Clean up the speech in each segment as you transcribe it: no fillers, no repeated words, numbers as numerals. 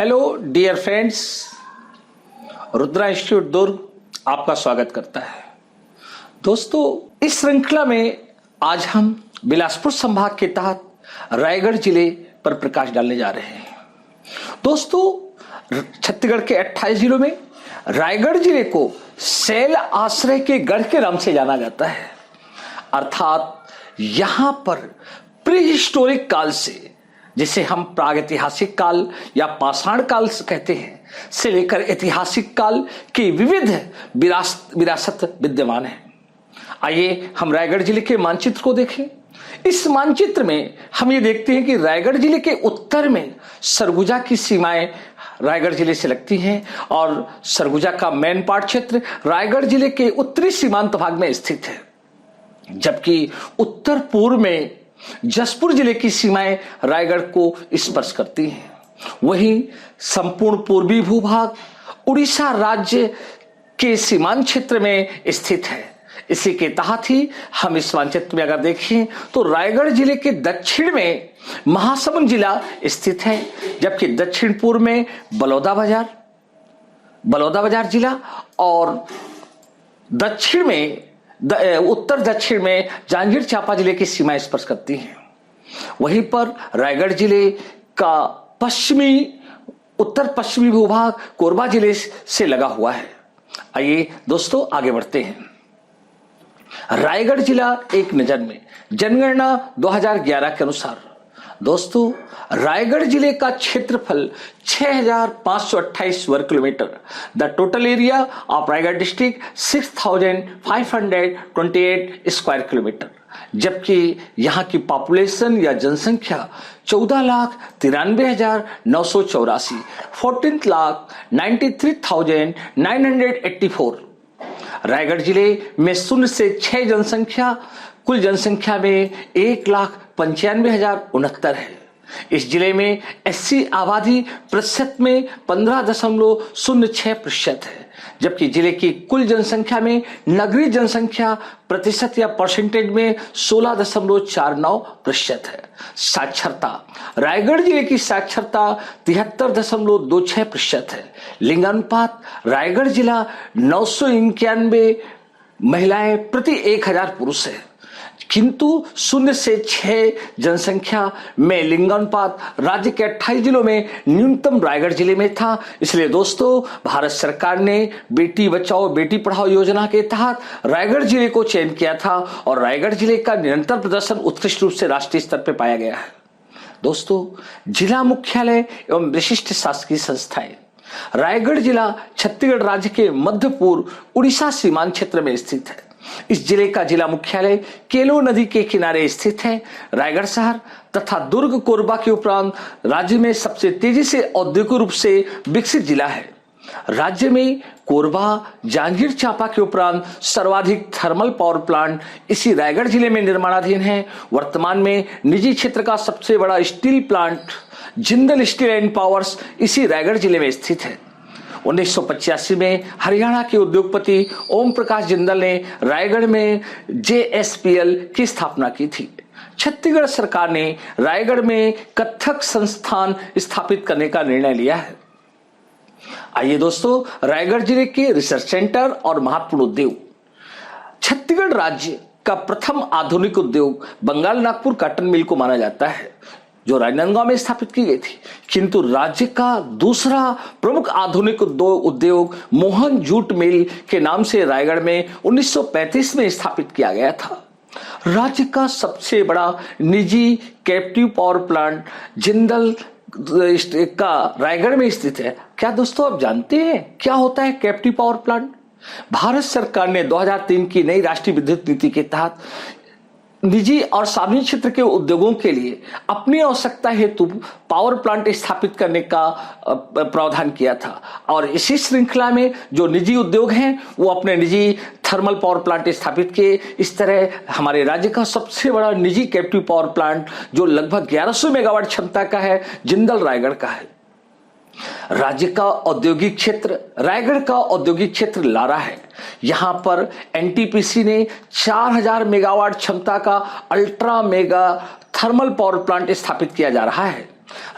Hello dear friends, Rudra institute Durg आपका स्वागत करता है। दोस्तों, इस श्रृंखला में आज हम बिलासपुर संभाग के तहत रायगढ़ जिले पर प्रकाश डालने जा रहे हैं। दोस्तों, छत्तीसगढ़ के 28 जिलों में रायगढ़ जिले को शैल आश्रय के गढ़ के नाम से जाना जाता है। अर्थात यहां पर प्री हिस्टोरिक काल से, जिसे हम प्रागैतिहासिक काल या पाषाण काल कहते हैं, से लेकर ऐतिहासिक काल की विविध विरासत विद्यमान है। आइए हम रायगढ़ जिले के मानचित्र को देखें। इस मानचित्र में हम ये देखते हैं कि रायगढ़ जिले के उत्तर में सरगुजा की सीमाएं रायगढ़ जिले से लगती हैं और सरगुजा का मेन पार्ट क्षेत्र रायगढ़ जिले के उत्तरी सीमांत भाग में स्थित है, जबकि उत्तर पूर्व में जसपुर जिले की सीमाएं रायगढ़ को स्पर्श करती हैं। वहीं संपूर्ण पूर्वी भूभाग उड़ीसा राज्य के सीमांत क्षेत्र में स्थित है। इसी के तहत ही हम इस मानचित्र में अगर देखें तो रायगढ़ जिले के दक्षिण में महासमुंद जिला स्थित है, जबकि दक्षिण पूर्व में बलौदा बाजार जिला और दक्षिण में उत्तर दक्षिण में जांजगीर चांपा जिले की सीमाएं स्पर्श करती हैं। वहीं पर रायगढ़ जिले का उत्तर पश्चिमी भूभाग कोरबा जिले से लगा हुआ है। आइए दोस्तों आगे बढ़ते हैं। रायगढ़ जिला एक नजर में जनगणना 2011 के अनुसार, दोस्तों, रायगढ़ जिले का क्षेत्रफल 6528 वर्ग kilometre, the total area of Raigarh district 6528 square kilometre, जबकि यहाँ की पॉपुलेशन या जनसंख्या 14,93,984, 14,93,984। रायगढ़ जिले में 0 से 6 जनसंख्या, कुल जनसंख्या में 1,95,069 है। इस जिले में एससी आबादी प्रतिशत में 15.06% है, जबकि जिले की कुल जनसंख्या में नगरीय जनसंख्या प्रतिशत या परसेंटेज में 16.49% है। साक्षरता, रायगढ़ जिले की साक्षरता 73.26% है। लिंगानुपात, रायगढ़ जिला 991 महिलाएं प्रति 1000 पुरुष है, किंतु 0 से 6 जनसंख्या में लिंगानुपात राज्य के 28 जिलों में न्यूनतम रायगढ़ जिले में था। इसलिए दोस्तों, भारत सरकार ने बेटी बचाओ बेटी पढ़ाओ योजना के तहत रायगढ़ जिले को चयन किया था और रायगढ़ जिले का निरंतर प्रदर्शन उत्कृष्ट रूप से राष्ट्रीय स्तर पर पाया गया है। दोस्तों, जिला मुख्यालय एवं विशिष्ट शासकीय संस्थाएं, रायगढ़ जिला छत्तीसगढ़ राज्य के मध्य पूर्व उड़ीसा सीमांत क्षेत्र में स्थित है। इस जिले का जिला मुख्यालय केलो नदी के किनारे स्थित है। रायगढ़ शहर तथा दुर्ग कोरबा के उपरांत राज्य में सबसे तेजी से औद्योगिक रूप से विकसित जिला है। राज्य में कोरबा, जांजगीर चांपा के उपरांत सर्वाधिक थर्मल पावर प्लांट इसी रायगढ़ जिले में निर्माणाधीन है। वर्तमान में निजी क्षेत्र का सबसे बड़ा steel plant Jindal steel and powers इसी रायगढ़ जिले में स्थित है। 1985 में हरियाणा के उद्योगपति ओम प्रकाश जिंदल ने रायगढ़ में JSPL की स्थापना की थी। छत्तीसगढ़ सरकार ने रायगढ़ में कथक संस्थान स्थापित करने का निर्णय लिया है। आइए दोस्तों, रायगढ़ जिले के रिसर्च सेंटर और महत्वपूर्ण उद्योग। छत्तीसगढ़ राज्य का प्रथम आधुनिक उद्योग बंगाल नागपुर कॉटन मिल को माना जाता है, जो राजनांदगांव में स्थापित की गई थी, किंतु राज्य का दूसरा प्रमुख आधुनिक उद्योग मोहन जूट मिल के नाम से रायगढ़ में 1935 में स्थापित किया गया था। राज्य का सबसे बड़ा निजी कैप्टिव पावर प्लांट जिंदल का रायगढ़ में स्थित है। क्या दोस्तों आप जानते हैं क्या होता है कैप्टिव पावर प्लांट? भारत सरकार ने 2003 की नई राष्ट्रीय विद्युत नीति के तहत निजी और सार्वजनिक क्षेत्र के उद्योगों के लिए अपनी आवश्यकता हेतु पावर प्लांट स्थापित करने का प्रावधान किया था और इसी श्रृंखला में जो निजी उद्योग हैं वो अपने निजी थर्मल पावर प्लांट स्थापित किए। इस तरह हमारे राज्य का सबसे बड़ा निजी कैप्टिव पावर प्लांट जो लगभग 1100 मेगावाट क्षमता का है, जिंदल रायगढ़ का है। राज्य का औद्योगिक क्षेत्र, रायगढ़ का औद्योगिक क्षेत्र लारा है। यहां पर एनटीपीसी ने 4000 मेगावाट क्षमता का ultra mega thermal power plant स्थापित किया जा रहा है।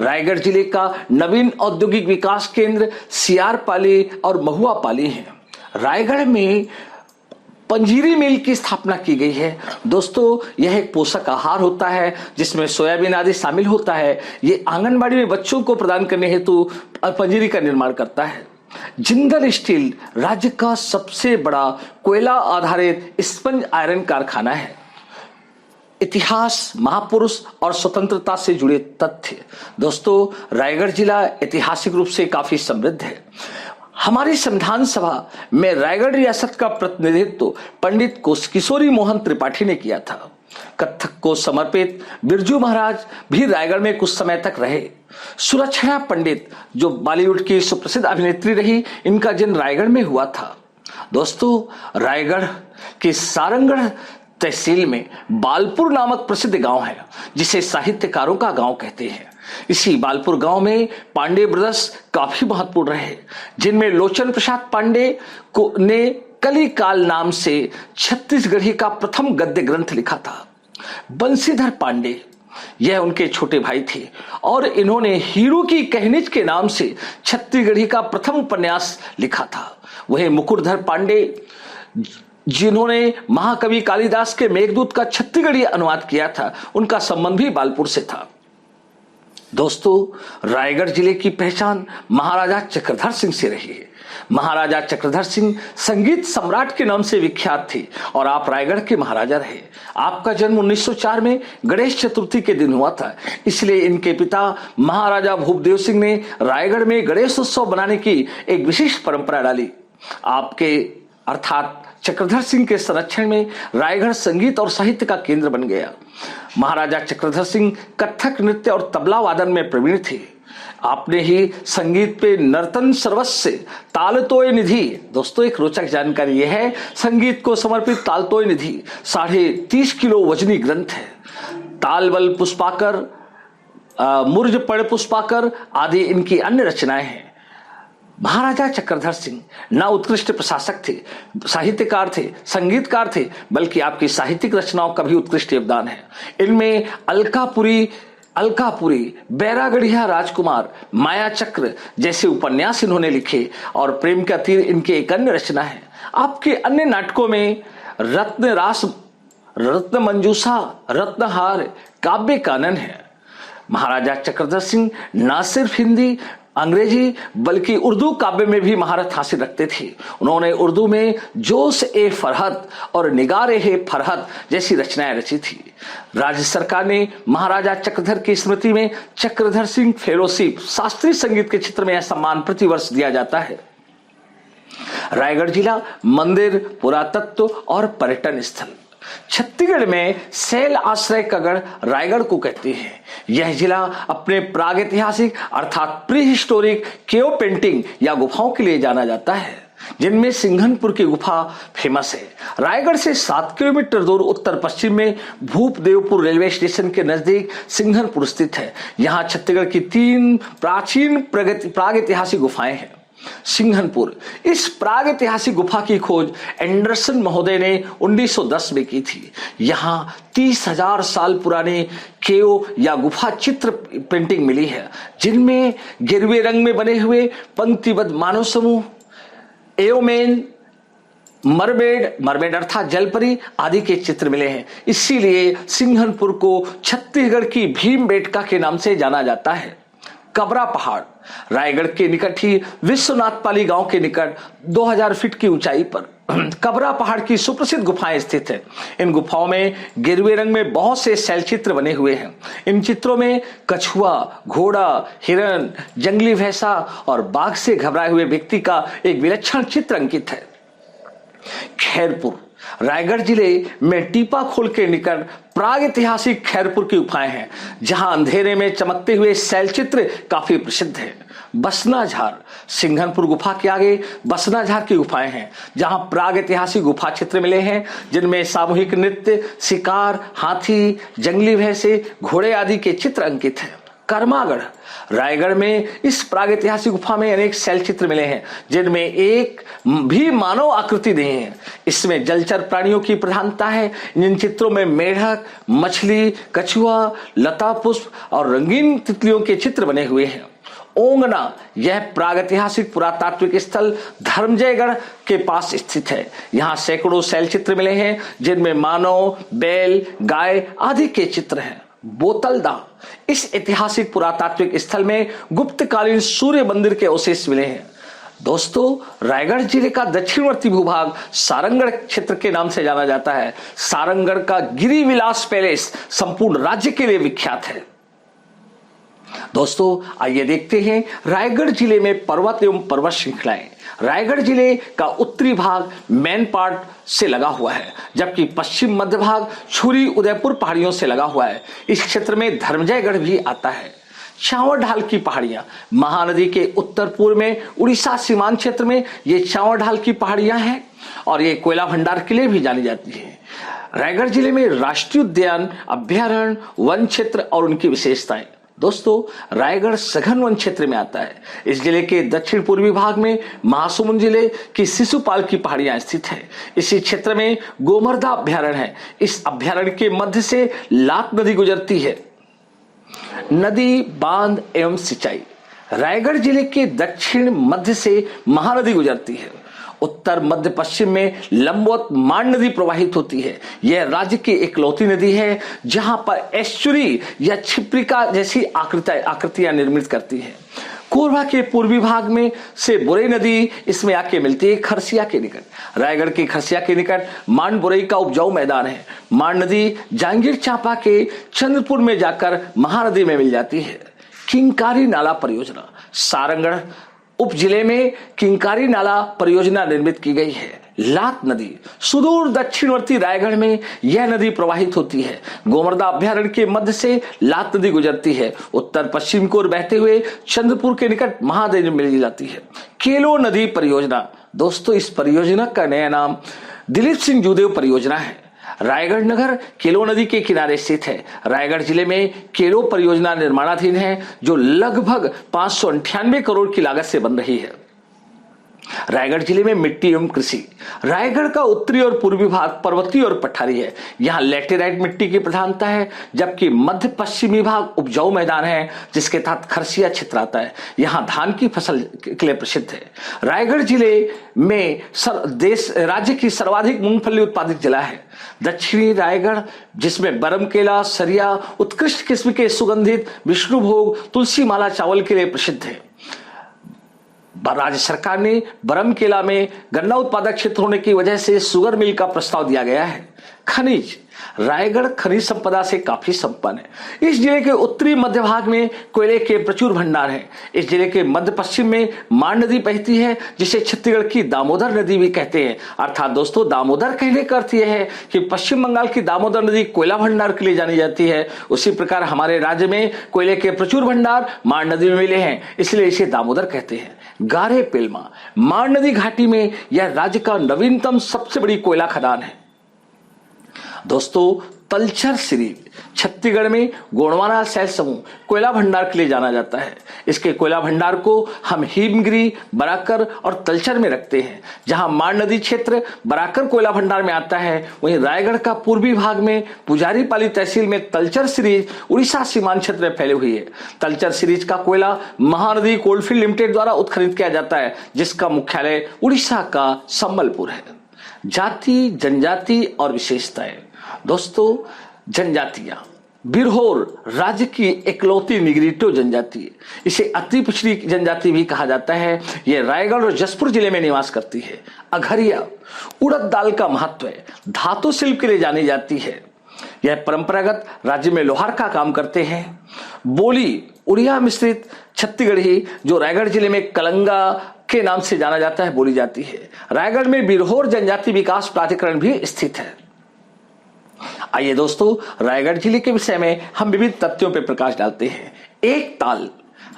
रायगढ़ जिले का नवीन औद्योगिक विकास केंद्र सियारपाली और महुआपाली है। रायगढ़ में पंजीरी मिल की स्थापना की गई है। दोस्तों, यह एक पोषक आहार होता है जिसमें सोयाबीन आदि शामिल होता है। ये आंगनबाड़ी में बच्चों को प्रदान करने हेतु पंजीरी का निर्माण करता है। जिंदल स्टील राज्य का सबसे बड़ा कोयला आधारित स्पंज आयरन कारखाना है। इतिहास, महापुरुष और स्वतंत्रता से जुड़े तथ्य। दोस्तों, रायगढ़ जिला ऐतिहासिक रूप से काफी समृद्ध है। हमारी संविधान सभा में रायगढ़ रियासत का प्रतिनिधित्व पंडित किशोरी मोहन त्रिपाठी ने किया था। कथक को समर्पित बिरजू महाराज भी रायगढ़ में कुछ समय तक रहे। सुलक्षणा पंडित जो बॉलीवुड की सुप्रसिद्ध अभिनेत्री रही, इनका जन्म रायगढ़ में हुआ था। दोस्तों, रायगढ़ के सारंगढ़ तहसील में बालपुर नामक प्रसिद्ध गांव है जिसे साहित्यकारों का गांव कहते हैं। इसी बालपुर गांव में पांडे ब्रदर्स काफी महत्वपूर्ण रहे, जिनमें लोचन प्रसाद पांडे ने कलिकाल नाम से छत्तीसगढ़ी का प्रथम गद्य ग्रंथ लिखा था। बंशीधर पांडे यह उनके छोटे भाई थे और इन्होंने हीरो की कहनिज के नाम से छत्तीसगढ़ी का प्रथम उपन्यास लिखा था। वही मुकुटधर पांडे जिन्होंने महाकवि कालिदास के मेघदूत का छत्तीसगढ़ी अनुवाद किया था, उनका संबंध भी बालपुर से था। दोस्तों, रायगढ़ जिले की पहचान महाराजा चक्रधर सिंह से रही है। महाराजा चक्रधर सिंह संगीत सम्राट के नाम से विख्यात थे और आप रायगढ़ के महाराजा रहे। आपका जन्म 1904 में गणेश चतुर्थी के दिन हुआ था, इसलिए इनके पिता महाराजा भूपदेव सिंह ने रायगढ़ में गणेश उत्सव बनाने की एक विशिष्ट परंपरा डाली। आपके अर्थात चक्रधर सिंह के संरक्षण में रायगढ़ संगीत और साहित्य का केंद्र बन गया। महाराजा चक्रधर सिंह कथक नृत्य और तबला वादन में प्रवीण थे। आपने ही संगीत पे नर्तन सर्वस्व तालतोय निधि। दोस्तों, एक रोचक जानकारी यह है, संगीत को समर्पित तालतोय निधि 30.5 किलो वजनी ग्रंथ है। तालबल पुष्पाकर, मुर्ज पड़ पुष्पाकर आदि इनकी अन्य रचनाएं हैं। महाराजा चक्रधर सिंह न उत्कृष्ट प्रशासक थे, साहित्यकार थे, संगीतकार थे, बल्कि आपकी साहित्यिक रचनाओं का भी उत्कृष्ट योगदान है। इनमें अलकापुरी, बैरागढ़िया राजकुमार, माया चक्र जैसे उपन्यास इन्होंने लिखे और प्रेम का तीर इनकी एक अन्य रचना है। आपके अन्य नाटकों में रत्न रास, रत्न मंजूषा, रत्नहार, काव्य कानन है। महाराजा चक्रधर सिंह न सिर्फ हिंदी, अंग्रेजी बल्कि उर्दू काव्य में भी महारत हासिल रखते थे। उन्होंने उर्दू में जोश ए फरहत और निगारे हे फरहत जैसी रचनाएं रची थी। राज्य सरकार ने महाराजा चक्रधर की स्मृति में चक्रधर सिंह फेलोशिप शास्त्रीय संगीत के क्षेत्र में यह सम्मान प्रतिवर्ष दिया जाता है। रायगढ़ जिला मंदिर, पुरातत्व और पर्यटन स्थल। छत्तीसगढ़ में शैल आश्रय का गढ़ रायगढ़ को कहते हैं। यह जिला अपने प्रागैतिहासिक अर्थात प्री हिस्टोरिक केव पेंटिंग या गुफाओं के लिए जाना जाता है, जिनमें सिंघनपुर की गुफा फेमस है। रायगढ़ से 7 किलोमीटर दूर उत्तर पश्चिम में भूपदेवपुर रेलवे स्टेशन के नजदीक सिंघनपुर स्थित है। यहाँ छत्तीसगढ़ की 3 प्राचीन प्रागैतिहासिक गुफाएं हैं। सिंघनपुर, इस प्रागैतिहासिक गुफा की खोज एंडरसन महोदय ने 1910 में की थी। यहाँ 30,000 साल पुराने केव या गुफा चित्र पेंटिंग मिली है, जिनमें गिरवे रंग में बने हुए पंक्तिबद्ध मानव समूह, एओमेन, मरमेड अर्थात जलपरी आदि के चित्र मिले हैं। इसीलिए सिंघनपुर को छत्तीसगढ़ की भीमबेटका के नाम से जाना जाता है। कबरा पहाड़, रायगढ़ के निकट ही विश्वनाथपाली गांव के निकट 2000 फीट की ऊंचाई पर कबरा पहाड़ की सुप्रसिद्ध गुफाएं स्थित हैं। इन गुफाओं में गिरवे रंग में बहुत से शैल चित्र बने हुए हैं। इन चित्रों में कछुआ, घोड़ा, हिरण, जंगली भैंसा और बाघ से घबराए हुए व्यक्ति का एक विलक्षण चित्र अंकित है। खैरपुर, रायगढ़ जिले में टीपाखोल के निकट प्रागैतिहासिक खैरपुर की गुफाएं हैं, जहां अंधेरे में चमकते हुए शैलचित्र काफी प्रसिद्ध है। बसनाझार, सिंघनपुर गुफा के आगे बसनाझार की गुफाएं हैं, जहां प्रागैतिहासिक गुफा चित्र मिले हैं, जिनमें सामूहिक नृत्य, शिकार, हाथी, जंगली भैंसे, घोड़े आदि के चित्र अंकित हैं। कर्मागढ़ रायगढ़ में इस प्रागैतिहासिक गुफा में अनेक शैल चित्र मिले हैं जिनमें एक भी मानव आकृति नहीं है। इसमें जलचर प्राणियों की प्रधानता है। इन चित्रों में मेढक, मछली, कछुआ, लता पुष्प और रंगीन तितलियों के चित्र बने हुए हैं। ओंगना यह प्रागैतिहासिक पुरातात्विक स्थल धर्मजयगढ़ के पास स्थित है। यहाँ सैकड़ों शैल चित्र मिले हैं जिनमें मानव, बैल, गाय आदि के चित्र हैं। बोतलदा इस ऐतिहासिक पुरातात्विक स्थल में गुप्तकालीन सूर्य मंदिर के अवशेष मिले हैं। दोस्तों, रायगढ़ जिले का दक्षिणवर्ती भूभाग सारंगढ़ क्षेत्र के नाम से जाना जाता है। सारंगढ़ का गिरिविलास पैलेस संपूर्ण राज्य के लिए विख्यात है। दोस्तों, आइए देखते हैं रायगढ़ जिले में पर्वत एवं पर्वत श्रृंखलाएं। रायगढ़ जिले का उत्तरी भाग मेन पार्ट से लगा हुआ है, जबकि पश्चिम मध्य भाग छुरी उदयपुर पहाड़ियों से लगा हुआ है। इस क्षेत्र में धर्मजयगढ़ भी आता है। चावर ढाल की पहाड़ियां महानदी के उत्तर पूर्व में उड़ीसा सीमांत क्षेत्र में ये चावर ढाल की पहाड़ियां हैं और ये कोयला भंडार के लिए भी जानी जाती है। रायगढ़ जिले में राष्ट्रीय उद्यान, अभ्यारण्य, वन क्षेत्र और उनकी विशेषताएं। दोस्तों, रायगढ़ सघन वन क्षेत्र में आता है। इस जिले के दक्षिण पूर्वी भाग में महासमुंद जिले की शिशुपाल की पहाड़ियां स्थित है। इसी क्षेत्र में गोमर्धा अभ्यारण्य है। इस अभ्यारण्य के मध्य से लात नदी गुजरती है। नदी, बांध एवं सिंचाई। रायगढ़ जिले के दक्षिण मध्य से महानदी गुजरती है। उत्तर मध्य पश्चिम में लंबवत मान नदी प्रवाहित होती है। यह राज्य की इकलौती नदी है जहां पर एस्चुरी या छिप्रिका जैसी आकृतियां निर्मित करती है। कोरबा के पूर्वी भाग में से बुरई नदी इसमें आके मिलती है खरसिया के निकट। रायगढ़ के खरसिया के निकट मान बुरई का उपजाऊ मैदान है। मान नदी जांगीर चांपा के चंद्रपुर में जाकर महानदी में मिल जाती है। किंकारी नाला परियोजना। सारंगढ़ उप जिले में किंकारी नाला परियोजना निर्मित की गई है। लात नदी सुदूर दक्षिणवर्ती रायगढ़ में यह नदी प्रवाहित होती है। गोमर्धा अभ्यारण्य के मध्य से लात नदी गुजरती है। उत्तर पश्चिम की ओर बहते हुए चंद्रपुर के निकट महानदी में मिल जाती है। केलो नदी परियोजना। दोस्तों, इस परियोजना का नया नाम दिलीप सिंह जूदेव परियोजना है। रायगढ़ नगर केलो नदी के किनारे स्थित है। रायगढ़ जिले में केलो परियोजना निर्माणाधीन है जो लगभग 598 करोड़ की लागत से बन रही है। रायगढ़ जिले में मिट्टी एवं कृषि। रायगढ़ का उत्तरी और पूर्वी भाग पर्वतीय और पठारी है। यहाँ लैटेराइट मिट्टी की प्रधानता है, जबकि मध्य पश्चिमी भाग उपजाऊ मैदान है जिसके तहत खरसिया क्षेत्र आता है। यहाँ धान की फसल के लिए प्रसिद्ध है। रायगढ़ जिले में राज्य की सर्वाधिक मूंगफली उत्पादित जिला है। दक्षिणी रायगढ़ जिसमें बरमकेला, सरिया, उत्कृष्ट किस्म के सुगंधित विष्णुभोग, तुलसी माला चावल के लिए प्रसिद्ध है। राज्य सरकार ने बरमकेला में गन्ना उत्पादक क्षेत्र होने की वजह से शुगर मिल का प्रस्ताव दिया गया है। खनिज। रायगढ़ खनिज संपदा से काफी संपन्न है। इस जिले के उत्तरी मध्य भाग में कोयले के प्रचुर भंडार हैं। इस जिले के मध्य पश्चिम में मान नदी बहती है जिसे छत्तीसगढ़ की दामोदर नदी भी कहते हैं। अर्थात दोस्तों, दामोदर कहने का अर्थ यह है कि पश्चिम बंगाल की दामोदर नदी कोयला भंडार के लिए जानी जाती है। उसी प्रकार हमारे राज्य में कोयले के प्रचुर भंडार मान नदी में मिले हैं, इसलिए इसे दामोदर कहते हैं। गारे पेलमा। मान नदी घाटी में यह राज्य का नवीनतम सबसे बड़ी कोयला खदान है। दोस्तों, तलचर सीरीज। छत्तीसगढ़ में गोंडवाना शैल समूह कोयला भंडार के लिए जाना जाता है। इसके कोयला भंडार को हम हिमगिरी, बराकर और तलचर में रखते हैं। जहां मान नदी क्षेत्र बराकर कोयला भंडार में आता है, वहीं रायगढ़ का पूर्वी भाग में पुजारीपाली तहसील में तलचर सीरीज उड़ीसा सीमांत क्षेत्र में फैली हुई है। तलचर सीरीज का कोयला महानदी कोलफील्ड लिमिटेड द्वारा उत्खनन किया जाता है, जिसका मुख्यालय उड़ीसा का संबलपुर है। जाति, जनजाति और विशेषताएं। दोस्तों, जनजातियां। बिरहोर राज्य की इकलौती निग्रिटो जनजाति है। इसे अति पिछड़ी जनजाति भी कहा जाता है। यह रायगढ़ और जसपुर जिले में निवास करती है। अघरिया। उड़द दाल का महत्व है। धातु शिल्प के लिए जानी जाती है। यह परंपरागत राज्य में लोहार का काम करते हैं। बोली। उड़िया मिश्रित छत्तीसगढ़ी जो रायगढ़ जिले में कलंगा के नाम से जाना जाता है बोली जाती है। रायगढ़ में बिरहोर जनजाति विकास प्राधिकरण भी स्थित है। आइए दोस्तों, रायगढ़ जिले के विषय में हम विविध तथ्यों पर प्रकाश डालते हैं। एक ताल।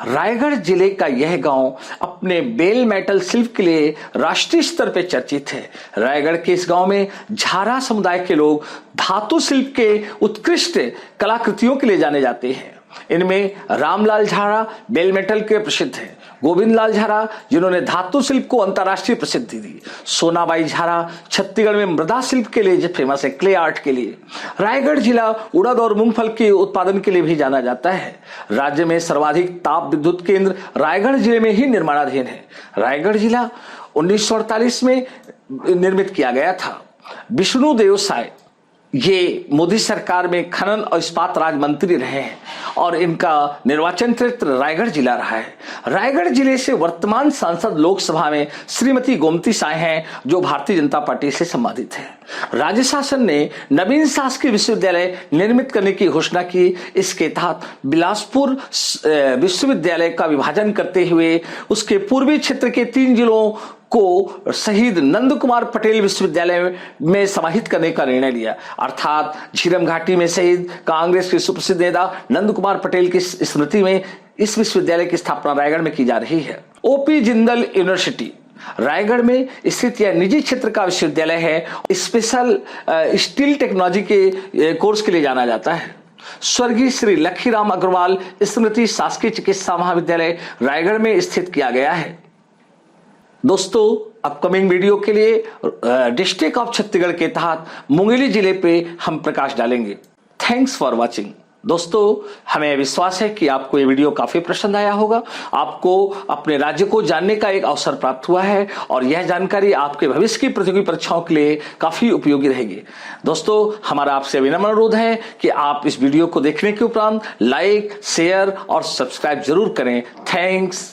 रायगढ़ जिले का यह गांव अपने बेल मेटल शिल्प के लिए राष्ट्रीय स्तर पर चर्चित है। रायगढ़ के इस गांव में झारा समुदाय के लोग धातु शिल्प के उत्कृष्ट कलाकृतियों के लिए जाने जाते हैं। इनमें रामलाल झारा बेल मेटल के प्रसिद्ध हैं, गोविंद लाल झारा जिन्होंने धातु शिल्प को अंतर्राष्ट्रीय प्रसिद्धि दी, सोनाबाई झारा छत्तीसगढ़ में मृदा शिल्प के लिए फेमस है, क्ले आर्ट के लिए। रायगढ़ जिला उड़द और मूंगफल के उत्पादन के लिए भी जाना जाता है। राज्य में सर्वाधिक ताप विद्युत केंद्र रायगढ़ जिले में ही निर्माणाधीन है। रायगढ़ जिला 1948 में निर्मित किया गया था। विष्णु देव साय ये मोदी सरकार में खनन और इस्पात राज्य मंत्री रहे हैं और इनका निर्वाचन क्षेत्र रायगढ़ जिला रहा है। रायगढ़ जिले से वर्तमान सांसद लोकसभा में श्रीमती गोमती साय हैं, जो भारतीय जनता पार्टी से संबंधित है। राज्य शासन ने नवीन शासकीय विश्वविद्यालय निर्मित करने की घोषणा की। इसके तहत बिलासपुर विश्वविद्यालय का विभाजन करते हुए उसके पूर्वी क्षेत्र के 3 जिलों को शहीद नंद कुमार पटेल विश्वविद्यालय में समाहित करने का निर्णय लिया। अर्थात झीरम घाटी में शहीद कांग्रेस के सुप्रसिद्ध नेता नंद कुमार पटेल की स्मृति में इस विश्वविद्यालय की स्थापना रायगढ़ में की जा रही है। ओपी जिंदल यूनिवर्सिटी रायगढ़ में स्थित यह निजी क्षेत्र का विश्वविद्यालय है। स्पेशल स्टील टेक्नोलॉजी के कोर्स के लिए जाना जाता है। स्वर्गीय श्री लखीराम अग्रवाल स्मृति शासकीय चिकित्सा महाविद्यालय रायगढ़ में स्थित किया गया है। दोस्तों, अपकमिंग वीडियो के लिए डिस्ट्रिक्ट ऑफ छत्तीसगढ़ के तहत मुंगेली जिले पे हम प्रकाश डालेंगे। Thanks for watching. दोस्तों, हमें विश्वास है कि आपको ये वीडियो काफी पसंद आया होगा। आपको अपने राज्य को जानने का एक अवसर प्राप्त हुआ है और यह जानकारी आपके भविष्य की प्रतियोगी परीक्षाओं के लिए काफी उपयोगी रहेगी। दोस्तों, हमारा आपसे विनम्र अनुरोध है कि आप इस वीडियो को देखने के उपरांत लाइक, शेयर और सब्सक्राइब जरूर करें। थैंक्स।